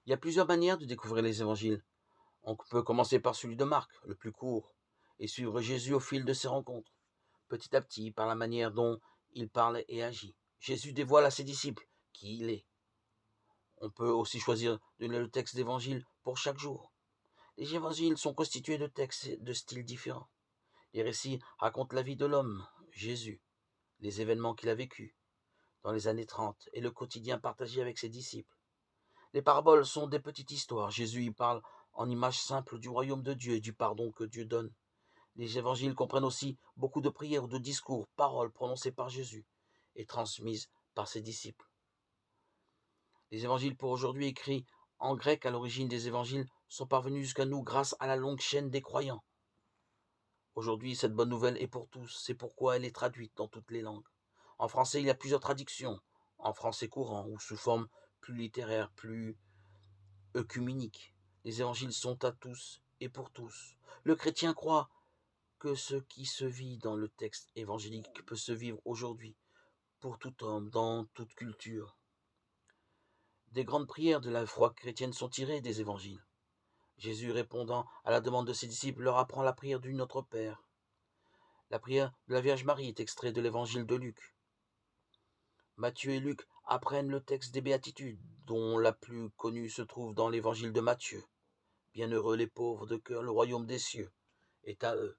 Il y a plusieurs manières de découvrir les évangiles. On peut commencer par celui de Marc, le plus court, et suivre Jésus au fil de ses rencontres, petit à petit, par la manière dont il parle et agit. Jésus dévoile à ses disciples qui il est. On peut aussi choisir de lire le texte d'évangile pour chaque jour. Les évangiles sont constitués de textes de styles différents. Les récits racontent la vie de l'homme, Jésus, les événements qu'il a vécus dans les années 30 et le quotidien partagé avec ses disciples. Les paraboles sont des petites histoires. Jésus y parle en images simples du royaume de Dieu et du pardon que Dieu donne. Les évangiles comprennent aussi beaucoup de prières ou de discours, paroles prononcées par Jésus et transmises par ses disciples. Les évangiles pour aujourd'hui, écrits en grec à l'origine des évangiles, sont parvenus jusqu'à nous grâce à la longue chaîne des croyants. Aujourd'hui, cette bonne nouvelle est pour tous, c'est pourquoi elle est traduite dans toutes les langues. En français, il y a plusieurs traductions, en français courant ou sous forme plus littéraire, plus œcuménique. Les évangiles sont à tous et pour tous. Le chrétien croit que ce qui se vit dans le texte évangélique peut se vivre aujourd'hui, pour tout homme, dans toute culture. Des grandes prières de la foi chrétienne sont tirées des évangiles. Jésus, répondant à la demande de ses disciples, leur apprend la prière du Notre Père. La prière de la Vierge Marie est extraite de l'évangile de Luc. Matthieu et Luc apprennent le texte des béatitudes, dont la plus connue se trouve dans l'évangile de Matthieu. Bienheureux les pauvres de cœur, le royaume des cieux est à eux.